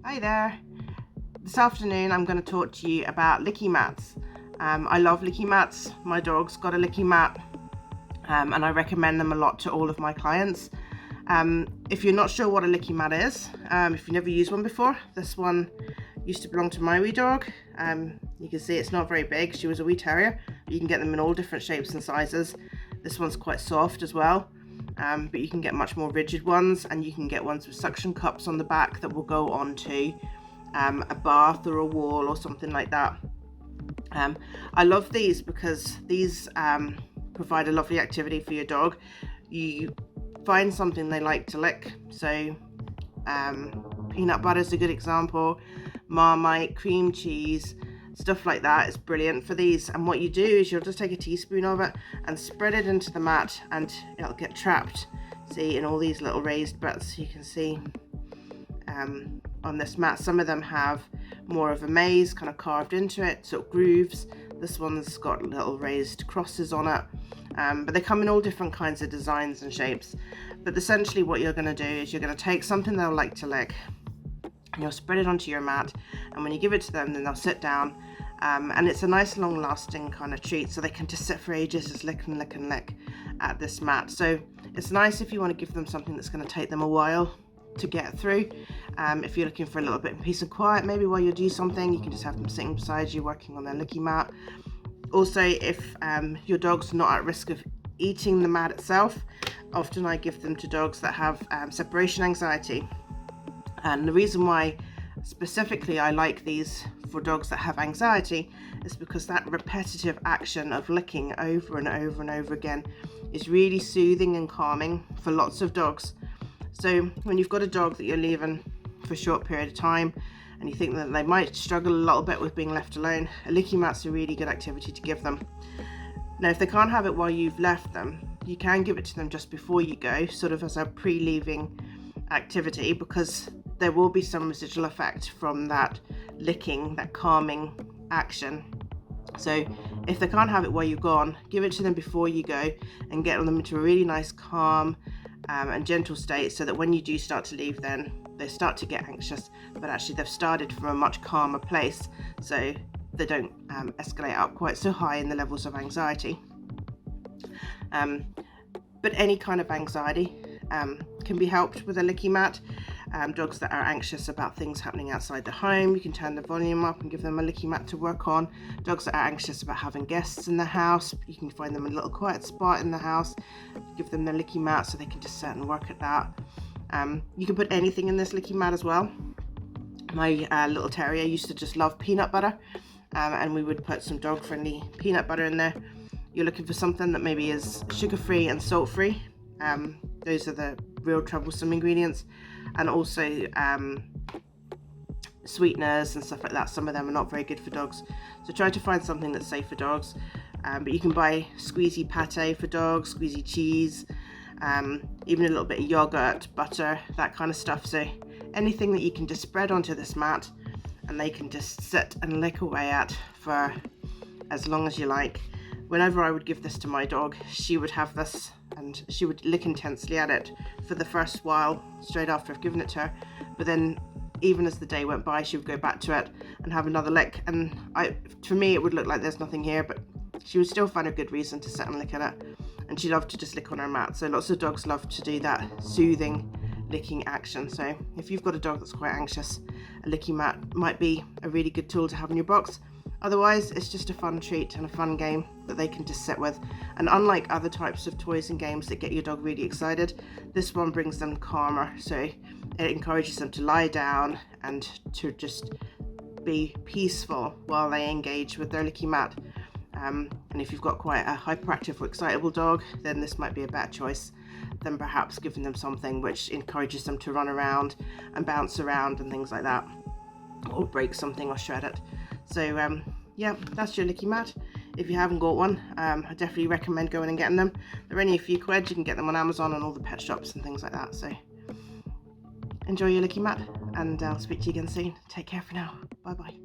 Hi there. This afternoon I'm going to talk to you about licky mats. I love licky mats. My dog's got a licky mat and I recommend them a lot to all of my clients. If you're not sure what a licky mat is, if you've never used one before, this one used to belong to my wee dog. You can see it's not very big. She was a wee terrier. You can get them in all different shapes and sizes. This one's quite soft as well. But you can get much more rigid ones, and you can get ones with suction cups on the back that will go onto a bath or a wall or something like that. I love these because these provide a lovely activity for your dog. You find something they like to lick, so peanut butter is a good example, Marmite, cream cheese, stuff like that is brilliant for these. And what you do is you'll just take a teaspoon of it and spread it into the mat, and it'll get trapped, see, in all these little raised bits. You can see on this mat, some of them have more of a maze kind of carved into it, so it grooves. This one's got little raised crosses on it, but they come in all different kinds of designs and shapes. But essentially what you're going to do is you're going to take something they'll like to lick, and you'll spread it onto your mat, and when you give it to them, then they'll sit down, and it's a nice long lasting kind of treat, so they can just sit for ages, just lick and lick and lick at this mat. So it's nice if you want to give them something that's going to take them a while to get through. If you're looking for a little bit of peace and quiet, maybe while you do something, you can just have them sitting beside you working on their licky mat. Also, if your dog's not at risk of eating the mat itself, often I give them to dogs that have separation anxiety. And the reason why specifically I like these for dogs that have anxiety is because that repetitive action of licking over and over and over again is really soothing and calming for lots of dogs. So when you've got a dog that you're leaving for a short period of time and you think that they might struggle a little bit with being left alone, a licky mat's a really good activity to give them. Now, if they can't have it while you've left them, you can give it to them just before you go, sort of as a pre-leaving activity, because there will be some residual effect from that licking, that calming action. So if they can't have it while you're gone, give it to them before you go and get them into a really nice calm and gentle state, so that when you do start to leave, then they start to get anxious, but actually they've started from a much calmer place, so they don't escalate up quite so high in the levels of anxiety. But any kind of anxiety can be helped with a licky mat. Dogs that are anxious about things happening outside the home, you can turn the volume up and give them a licky mat to work on. Dogs that are anxious about having guests in the house, you can find them a little quiet spot in the house, give them the licky mat so they can just sit and work at that. You can put anything in this licky mat as well. My little terrier used to just love peanut butter, and we would put some dog friendly peanut butter in there. You're looking for something that maybe is sugar free and salt free. Those are the real troublesome ingredients, and also sweeteners and stuff like that. Some of them are not very good for dogs, so try to find something that's safe for dogs. But you can buy squeezy pate for dogs, squeezy cheese, even a little bit of yogurt, butter, that kind of stuff. So anything that you can just spread onto this mat and they can just sit and lick away at for as long as you like. Whenever I would give this to my dog, she would have this and she would lick intensely at it for the first while straight after I've given it to her, but then even as the day went by, she would go back to it and have another lick, and for me it would look like there's nothing here, but she would still find a good reason to sit and lick at it, and she loved to just lick on her mat. So lots of dogs love to do that soothing licking action. So if you've got a dog that's quite anxious, a licky mat might be a really good tool to have in your box. Otherwise, it's just a fun treat and a fun game that they can just sit with. And unlike other types of toys and games that get your dog really excited, this one brings them calmer. So it encourages them to lie down and to just be peaceful while they engage with their licky mat. And if you've got quite a hyperactive or excitable dog, then this might be a better choice than perhaps giving them something which encourages them to run around and bounce around and things like that, or break something or shred it. So yeah, that's your licky mat. If you haven't got one, I definitely recommend going and getting them. They're only a few quid. You can get them on Amazon and all the pet shops and things like that. So enjoy your licky mat, and I'll speak to you again soon. Take care for now. Bye bye.